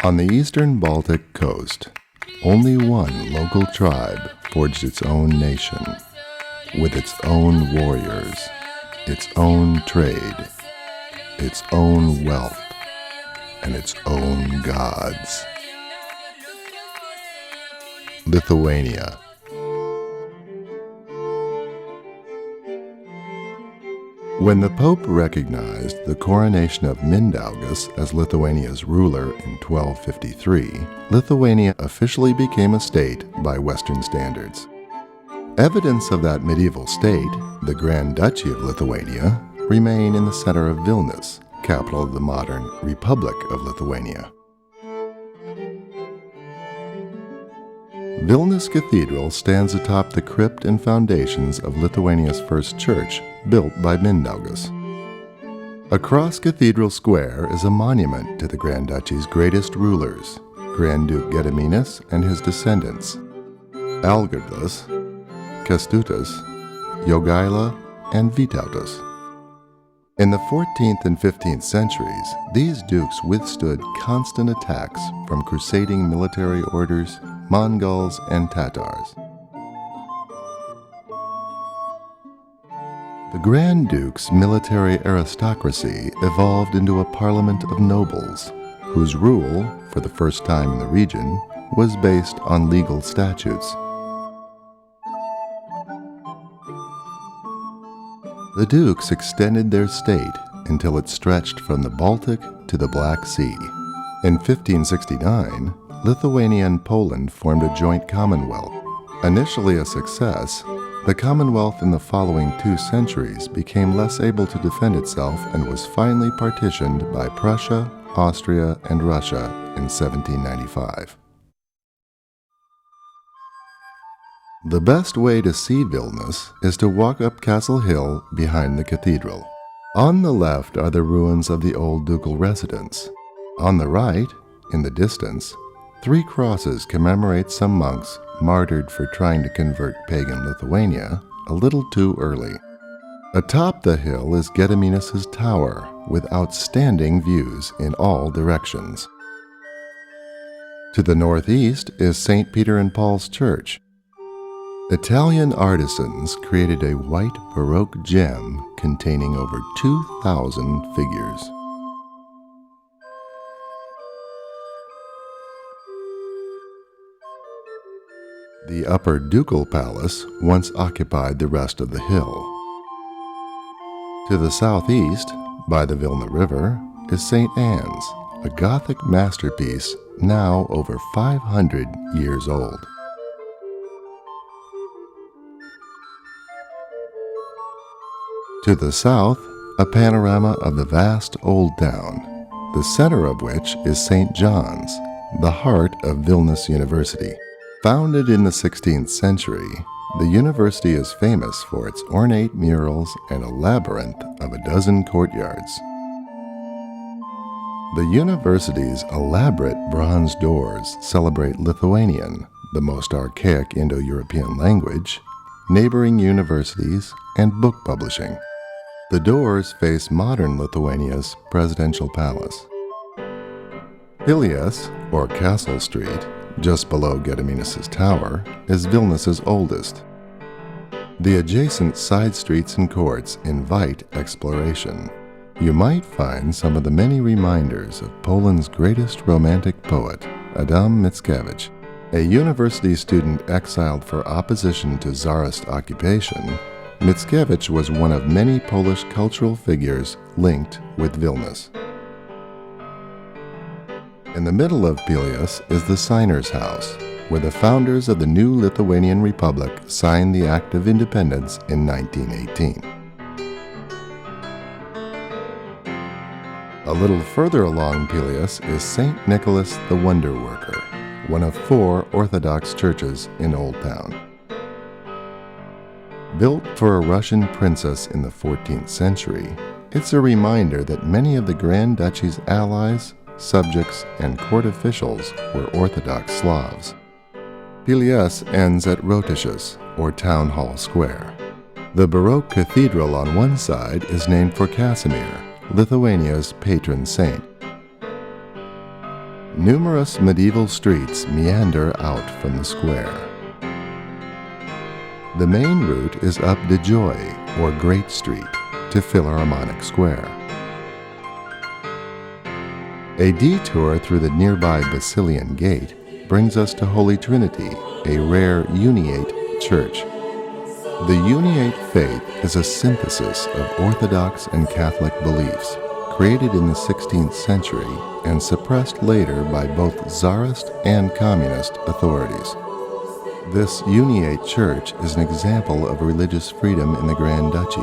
On the eastern Baltic coast, only one local tribe forged its own nation, with its own warriors, its own trade, its own wealth, and its own gods. Lithuania. When the Pope recognized the coronation of Mindaugas as Lithuania's ruler in 1253, Lithuania officially became a state by Western standards. Evidence of that medieval state, the Grand Duchy of Lithuania, remain in the center of Vilnius, capital of the modern Republic of Lithuania. Vilnius Cathedral stands atop the crypt and foundations of Lithuania's first church, built by Mindaugas. Across Cathedral Square is a monument to the Grand Duchy's greatest rulers, Grand Duke Gediminas and his descendants, Algirdas, Kęstutis, Jogaila, and Vytautas. In the 14th and 15th centuries, these dukes withstood constant attacks from crusading military orders, Mongols, and Tatars. The Grand Duke's military aristocracy evolved into a parliament of nobles, whose rule, for the first time in the region, was based on legal statutes. The dukes extended their state until it stretched from the Baltic to the Black Sea. In 1569, Lithuania and Poland formed a joint commonwealth. Initially a success, the Commonwealth in the following 2 centuries became less able to defend itself and was finally partitioned by Prussia, Austria, and Russia in 1795. The best way to see Vilnius is to walk up Castle Hill behind the cathedral. On the left are the ruins of the old ducal residence. On the right, in the distance, 3 crosses commemorate some monks martyred for trying to convert pagan Lithuania a little too early. Atop the hill is Gediminas' tower, with outstanding views in all directions. To the northeast is St. Peter and Paul's Church. Italian artisans created a white Baroque gem containing over 2,000 figures. The Upper Ducal Palace once occupied the rest of the hill. To the southeast, by the Vilna River, is St. Anne's, a Gothic masterpiece now over 500 years old. To the south, a panorama of the vast Old Town, the center of which is St. John's, the heart of Vilnius University. Founded in the 16th century, the university is famous for its ornate murals and a labyrinth of a dozen courtyards. The university's elaborate bronze doors celebrate Lithuanian, the most archaic Indo-European language, neighboring universities, and book publishing. The doors face modern Lithuania's presidential palace. Pilies, or Castle Street, just below Gediminas' tower, is Vilnius's oldest. The adjacent side streets and courts invite exploration. You might find some of the many reminders of Poland's greatest romantic poet, Adam Mickiewicz. A university student exiled for opposition to Tsarist occupation, Mickiewicz was one of many Polish cultural figures linked with Vilnius. In the middle of Pilies is the Signer's House, where the founders of the new Lithuanian Republic signed the Act of Independence in 1918. A little further along Pilies is St. Nicholas the Wonder Worker, one of 4 Orthodox churches in Old Town. Built for a Russian princess in the 14th century, it's a reminder that many of the Grand Duchy's allies subjects, and court officials were Orthodox Slavs. Vilnius ends at Rotušės, or Town Hall Square. The Baroque cathedral on one side is named for Casimir, Lithuania's patron saint. Numerous medieval streets meander out from the square. The main route is up Didžioji, or Great Street, to Philharmonic Square. A detour through the nearby Basilian Gate brings us to Holy Trinity, a rare Uniate church. The Uniate faith is a synthesis of Orthodox and Catholic beliefs, created in the 16th century and suppressed later by both Tsarist and Communist authorities. This Uniate church is an example of religious freedom in the Grand Duchy.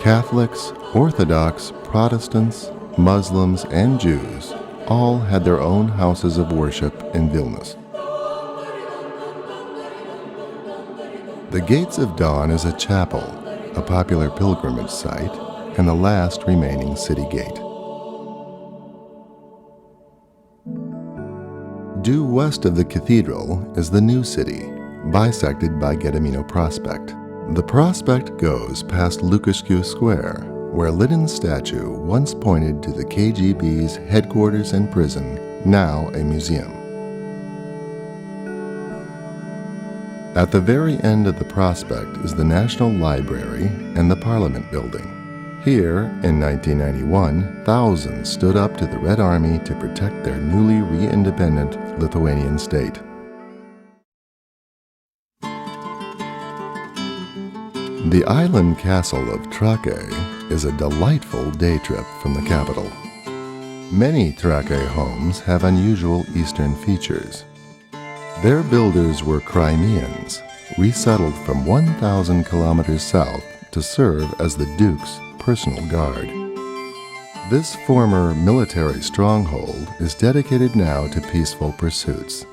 Catholics, Orthodox, Protestants, Muslims, and Jews all had their own houses of worship in Vilnius. The Gates of Dawn is a chapel, a popular pilgrimage site, and the last remaining city gate. Due west of the cathedral is the new city, bisected by Gedimino Prospect. The prospect goes past Lukiškių Square, where Lenin's statue once pointed to the KGB's headquarters and prison, now a museum. At the very end of the prospect is the National Library and the Parliament Building. Here, in 1991, thousands stood up to the Red Army to protect their newly re-independent Lithuanian state. The island castle of Trakai is a delightful day trip from the capital. Many Trakai homes have unusual Eastern features. Their builders were Crimeans, resettled from 1,000 kilometers south to serve as the Duke's personal guard. This former military stronghold is dedicated now to peaceful pursuits.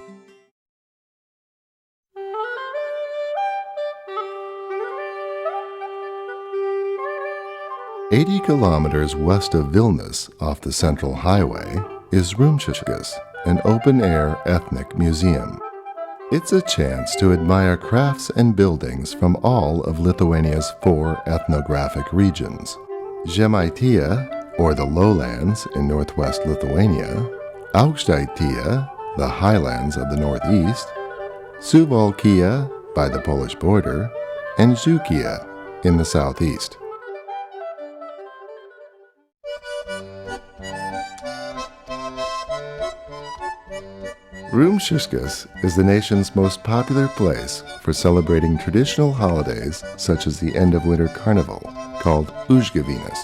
"80 kilometers west of Vilnius, off the Central Highway, is Rumšiškės, an open-air ethnic museum. It's a chance to admire crafts and buildings from all of Lithuania's 4 ethnographic regions: Žemaitija, or the lowlands in northwest Lithuania, Aukštaitija, the highlands of the northeast, Suvalkija, by the Polish border, and Dzūkija, in the southeast. Rumšiškės is the nation's most popular place for celebrating traditional holidays such as the end-of-winter carnival, called Užgavėnės.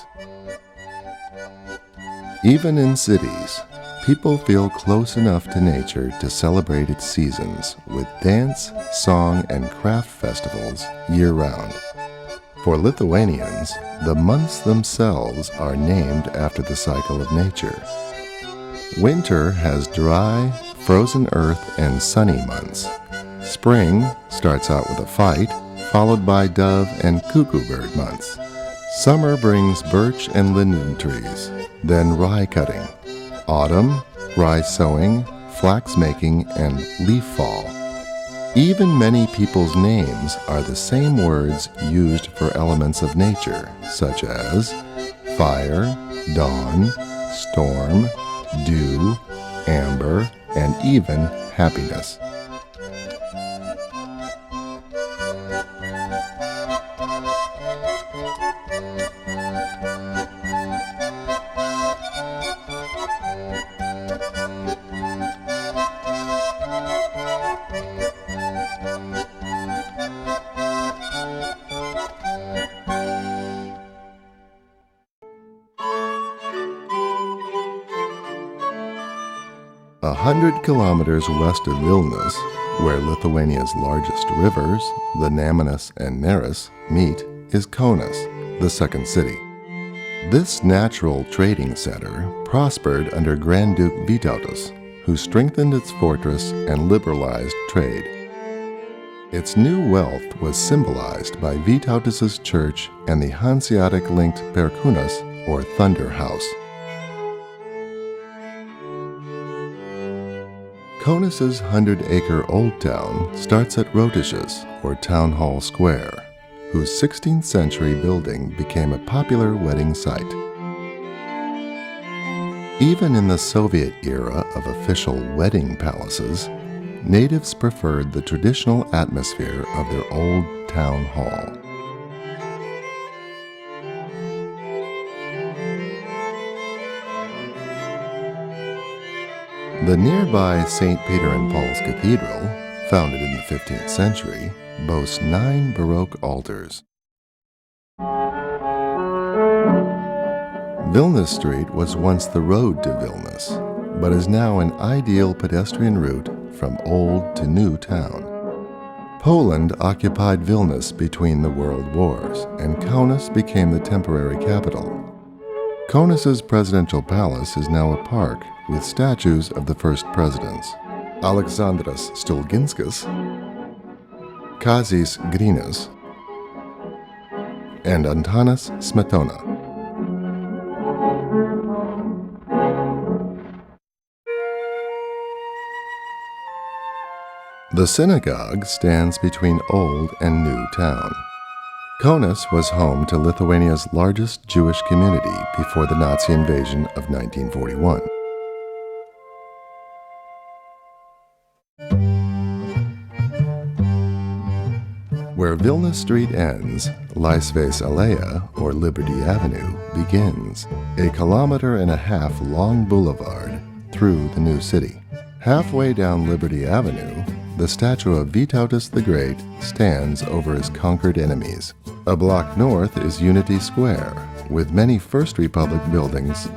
Even in cities, people feel close enough to nature to celebrate its seasons with dance, song, and craft festivals year-round. For Lithuanians, the months themselves are named after the cycle of nature. Winter has dry, frozen earth and sunny months. Spring starts out with a fight, followed by dove and cuckoo bird months. Summer brings birch and linden trees, then rye cutting. Autumn, rye sowing, flax making, and leaf fall. Even many people's names are the same words used for elements of nature, such as fire, dawn, storm, dew, amber, and even happiness. A 100 kilometers west of Vilnius, where Lithuania's largest rivers, the Nemunas and Neris, meet, is Kaunas, the second city. This natural trading center prospered under Grand Duke Vytautas, who strengthened its fortress and liberalized trade. Its new wealth was symbolized by Vytautas' church and the Hanseatic-linked Perkūnas, or Thunder House. Kaunas' 100-acre Old Town starts at Rotušės, or Town Hall Square, whose 16th century building became a popular wedding site. Even in the Soviet era of official wedding palaces, natives preferred the traditional atmosphere of their old town hall. The nearby St. Peter and Paul's Cathedral, founded in the 15th century, boasts 9 Baroque altars. Vilnius Street was once the road to Vilnius, but is now an ideal pedestrian route from old to new town. Poland occupied Vilnius between the world wars, and Kaunas became the temporary capital. Kaunas's presidential palace is now a park with statues of the first presidents, Aleksandras Stulginskis, Kazys Grinas, and Antanas Smetona. The synagogue stands between Old and New Town. Kaunas was home to Lithuania's largest Jewish community before the Nazi invasion of 1941. Where Vilnius Street ends, Laisvės Alėja, or Liberty Avenue, begins, a 1.5 kilometer long boulevard through the new city. Halfway down Liberty Avenue, the statue of Vytautas the Great stands over his conquered enemies. A block north is Unity Square, with many First Republic buildings.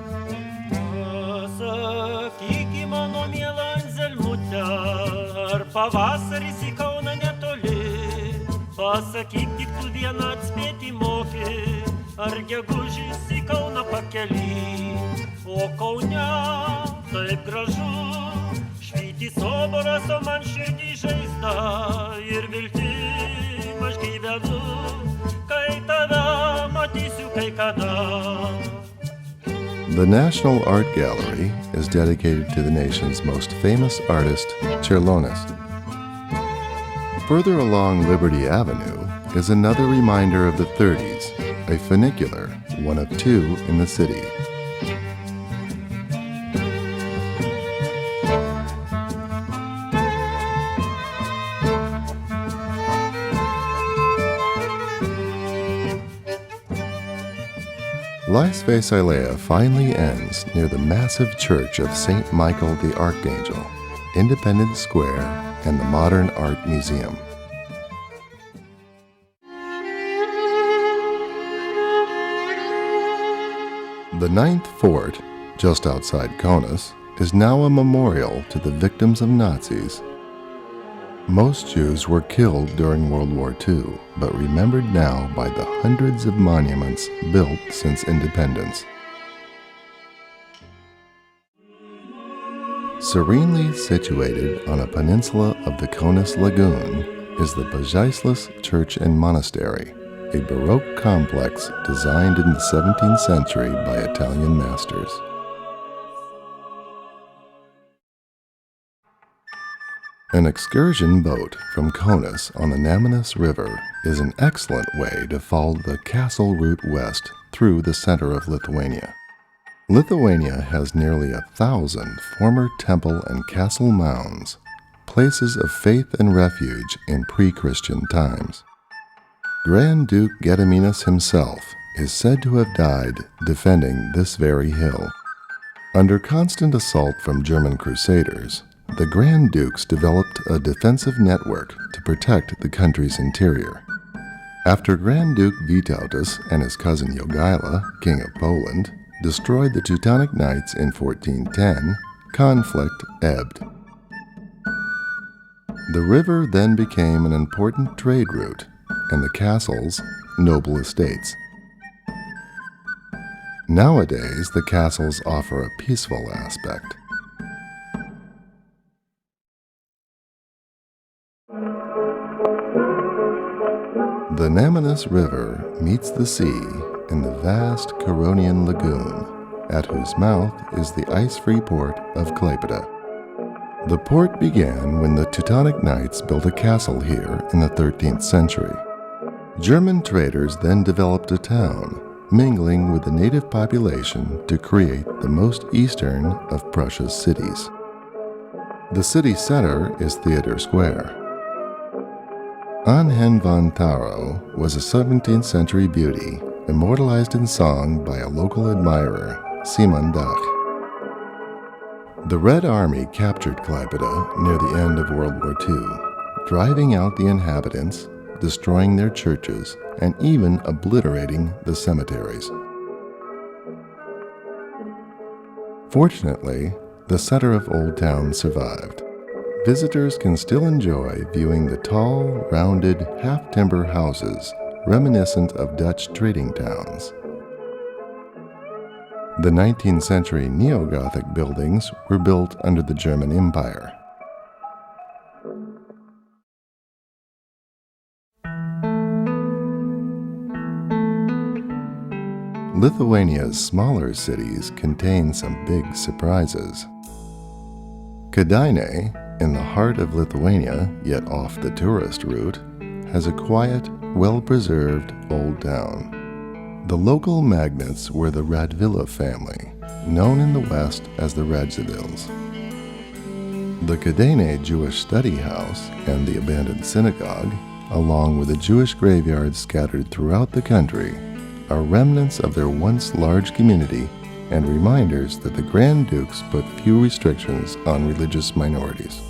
The National Art Gallery is dedicated to the nation's most famous artist, Čiurlionis. Further along Liberty Avenue is another reminder of the 30s, a funicular, one of 2 in the city. Laisvės Alėja finally ends near the massive church of St. Michael the Archangel, Independence Square, and the Modern Art Museum. The 9th Fort, just outside Kaunas, is now a memorial to the victims of Nazis. Most Jews were killed during World War II, but remembered now by the hundreds of monuments built since independence. Serenely situated on a peninsula of the Kaunas Lagoon is the Pažaislis Church and Monastery, a Baroque complex designed in the 17th century by Italian masters. An excursion boat from Kaunas on the Nemunas River is an excellent way to follow the castle route west through the center of Lithuania. Lithuania has nearly 1,000 former temple and castle mounds, places of faith and refuge in pre-Christian times. Grand Duke Gediminas himself is said to have died defending this very hill. Under constant assault from German crusaders, the Grand Dukes developed a defensive network to protect the country's interior. After Grand Duke Vytautas and his cousin Jogaila, King of Poland, destroyed the Teutonic Knights in 1410, conflict ebbed. The river then became an important trade route, and the castles, noble estates. Nowadays, the castles offer a peaceful aspect. The Nemunas River meets the sea in the vast Curonian Lagoon, at whose mouth is the ice-free port of Klaipėda. The port began when the Teutonic Knights built a castle here in the 13th century. German traders then developed a town, mingling with the native population to create the most eastern of Prussia's cities. The city center is Theater Square. Anhen von Taro was a 17th century beauty, immortalized in song by a local admirer, Simon Dach. The Red Army captured Klaipėda near the end of World War II, driving out the inhabitants, destroying their churches, and even obliterating the cemeteries. Fortunately, the center of Old Town survived. Visitors can still enjoy viewing the tall, rounded, half-timber houses reminiscent of Dutch trading towns. The 19th century neo-Gothic buildings were built under the German Empire. Lithuania's smaller cities contain some big surprises. Kėdainiai, in the heart of Lithuania, yet off the tourist route, has a quiet, well-preserved old town. The local magnates were the Radvila family, known in the West as the Radzivils. The Kėdainiai Jewish Study House and the abandoned synagogue, along with the Jewish graveyards scattered throughout the country, are remnants of their once large community and reminders that the Grand Dukes put few restrictions on religious minorities.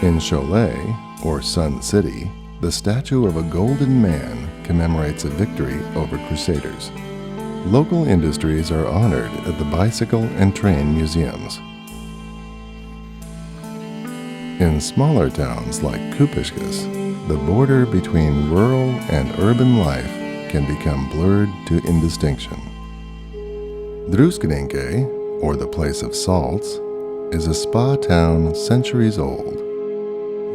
In Cholet, or Sun City, the statue of a golden man commemorates a victory over crusaders. Local industries are honored at the bicycle and train museums. In smaller towns like Kupiškis, the border between rural and urban life can become blurred to indistinction. Druskininkai, or the place of salts, is a spa town centuries old.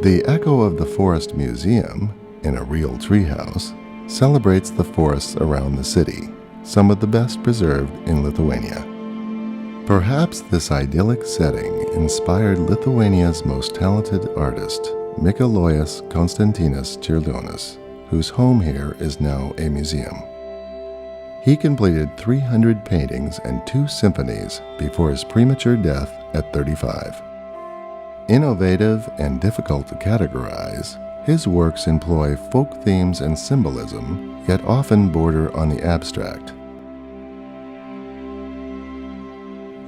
The Echo of the Forest Museum, in a real treehouse, celebrates the forests around the city, some of the best preserved in Lithuania. Perhaps this idyllic setting inspired Lithuania's most talented artist, Mikalojus Konstantinas Čiurlionis, whose home here is now a museum. He completed 300 paintings and 2 symphonies before his premature death at 35. Innovative and difficult to categorize, his works employ folk themes and symbolism, yet often border on the abstract.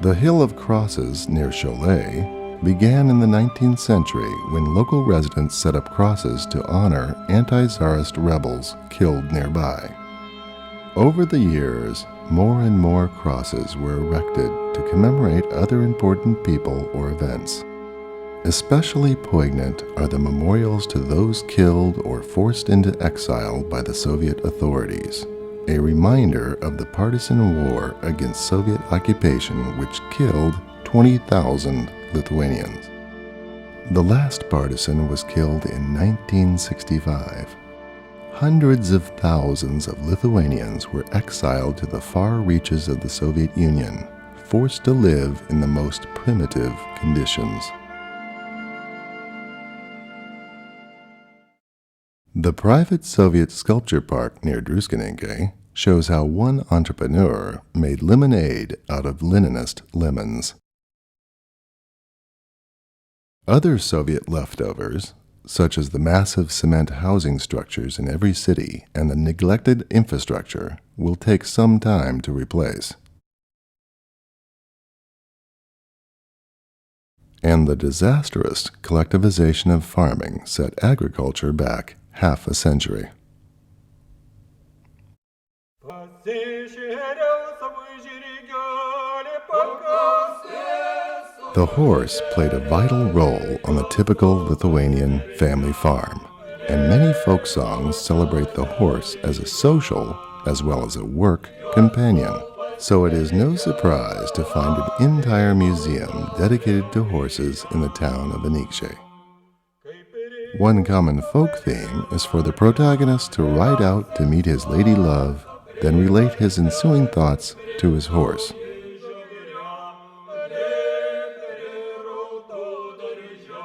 The Hill of Crosses near Cholet began in the 19th century when local residents set up crosses to honor anti-Tsarist rebels killed nearby. Over the years, more and more crosses were erected to commemorate other important people or events. Especially poignant are the memorials to those killed or forced into exile by the Soviet authorities, a reminder of the partisan war against Soviet occupation which killed 20,000 Lithuanians. The last partisan was killed in 1965. Hundreds of thousands of Lithuanians were exiled to the far reaches of the Soviet Union, forced to live in the most primitive conditions. The private Soviet sculpture park near Druskininkai shows how one entrepreneur made lemonade out of Leninist lemons. Other Soviet leftovers, such as the massive cement housing structures in every city and the neglected infrastructure, will take some time to replace. And the disastrous collectivization of farming set agriculture back half a century. The horse played a vital role on the typical Lithuanian family farm, and many folk songs celebrate the horse as a social as well as a work companion. So it is no surprise to find an entire museum dedicated to horses in the town of Anykščiai. One common folk theme is for the protagonist to ride out to meet his lady love, then relate his ensuing thoughts to his horse.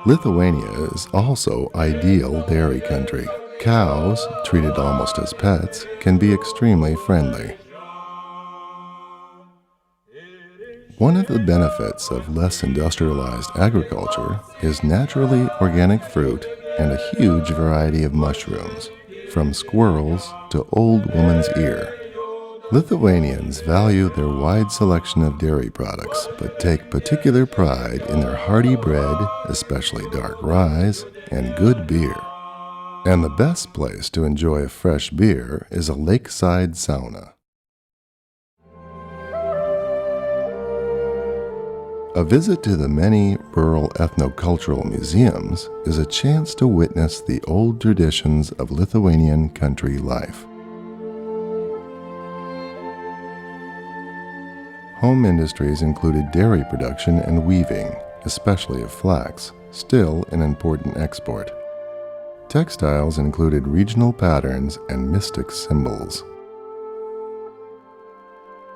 Lithuania is also ideal dairy country. Cows, treated almost as pets, can be extremely friendly. One of the benefits of less industrialized agriculture is naturally organic fruit and a huge variety of mushrooms, from squirrels to old woman's ear. Lithuanians value their wide selection of dairy products, but take particular pride in their hearty bread, especially dark rye, and good beer. And the best place to enjoy a fresh beer is a lakeside sauna. A visit to the many rural ethnocultural museums is a chance to witness the old traditions of Lithuanian country life. Home industries included dairy production and weaving, especially of flax, still an important export. Textiles included regional patterns and mystic symbols.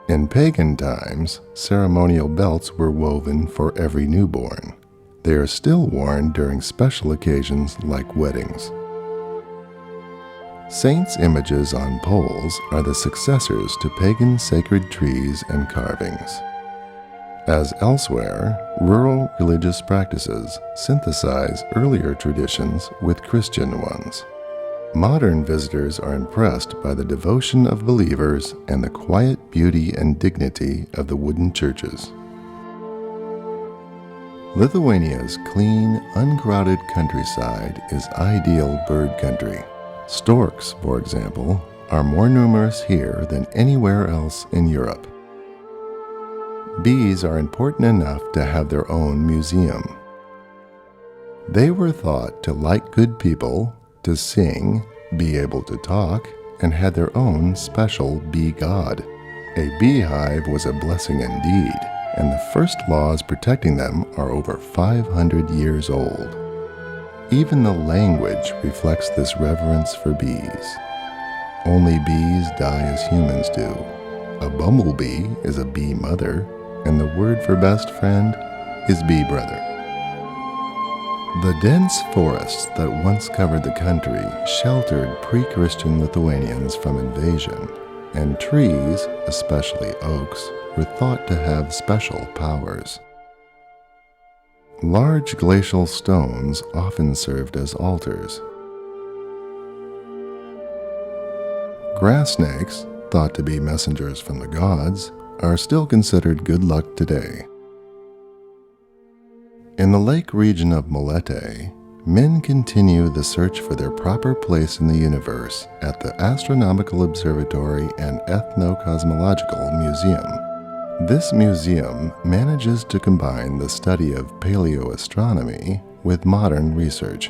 In pagan times, ceremonial belts were woven for every newborn. They are still worn during special occasions like weddings. Saints' images on poles are the successors to pagan sacred trees and carvings. As elsewhere, rural religious practices synthesize earlier traditions with Christian ones. Modern visitors are impressed by the devotion of believers and the quiet beauty and dignity of the wooden churches. Lithuania's clean, uncrowded countryside is ideal bird country. Storks, for example, are more numerous here than anywhere else in Europe. Bees are important enough to have their own museum. They were thought to like good people, to sing, be able to talk, and had their own special bee god. A beehive was a blessing indeed, and the first laws protecting them are over 500 years old. Even the language reflects this reverence for bees. Only bees die as humans do. A bumblebee is a bee mother, and the word for best friend is bee brother. The dense forests that once covered the country sheltered pre-Christian Lithuanians from invasion, and trees, especially oaks, were thought to have special powers. Large glacial stones often served as altars. Grass snakes, thought to be messengers from the gods, are still considered good luck today. In the lake region of Molete, men continue the search for their proper place in the universe at the Astronomical Observatory and Ethno-Cosmological Museum. This museum manages to combine the study of paleoastronomy with modern research.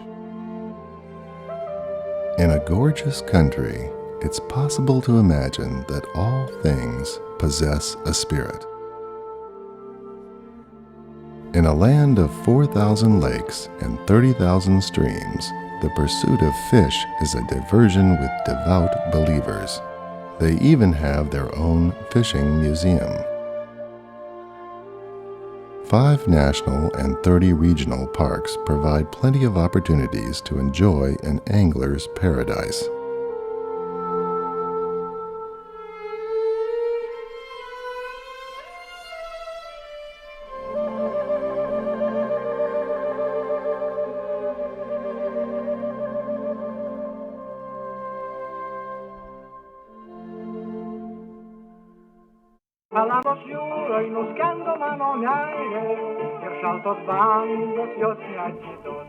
In a gorgeous country, it's possible to imagine that all things possess a spirit. In a land of 4,000 lakes and 30,000 streams, the pursuit of fish is a diversion with devout believers. They even have their own fishing museum. 5 national and 30 regional parks provide plenty of opportunities to enjoy an angler's paradise.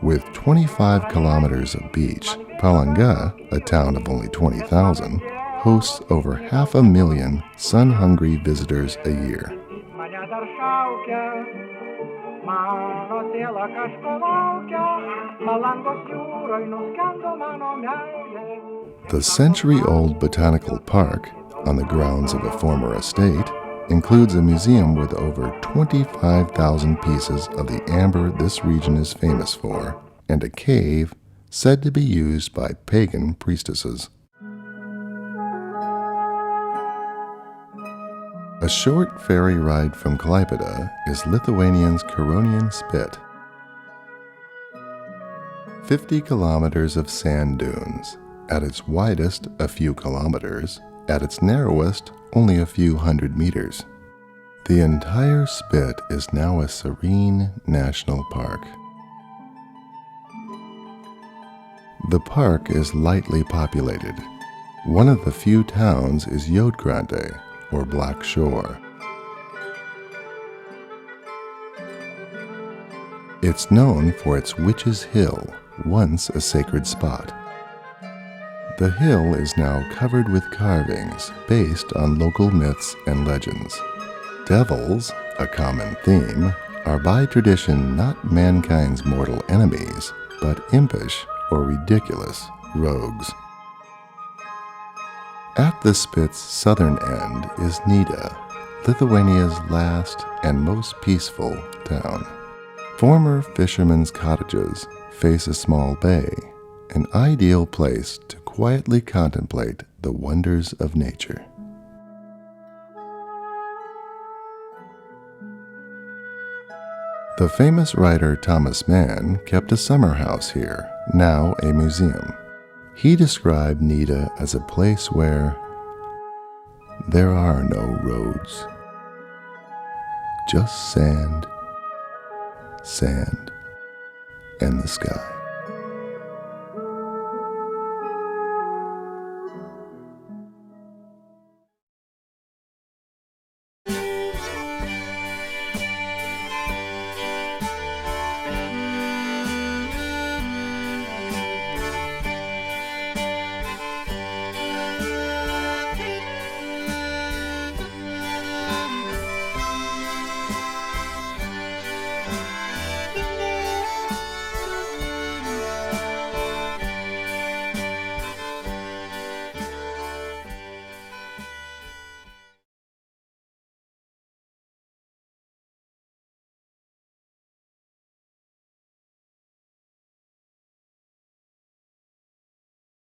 With 25 kilometers of beach, Palanga, a town of only 20,000, hosts over 500,000 sun-hungry visitors a year. The century-old botanical park, on the grounds of a former estate, includes a museum with over 25,000 pieces of the amber this region is famous for, and a cave said to be used by pagan priestesses. A short ferry ride from Klaipėda is Lithuania's Curonian Spit. 50 kilometers of sand dunes, at its widest a few kilometers, at its narrowest only a few hundred meters. The entire spit is now a serene national park. The park is lightly populated. One of the few towns is Jodkrante, or Black Shore. It's known for its Witch's Hill, once a sacred spot. The hill is now covered with carvings based on local myths and legends. Devils, a common theme, are by tradition not mankind's mortal enemies, but impish or ridiculous rogues. At the spit's southern end is Nida, Lithuania's last and most peaceful town. Former fishermen's cottages face a small bay, an ideal place to quietly contemplate the wonders of nature. The famous writer Thomas Mann kept a summer house here, now a museum. He described Nida as a place where there are no roads, just sand, and the sky.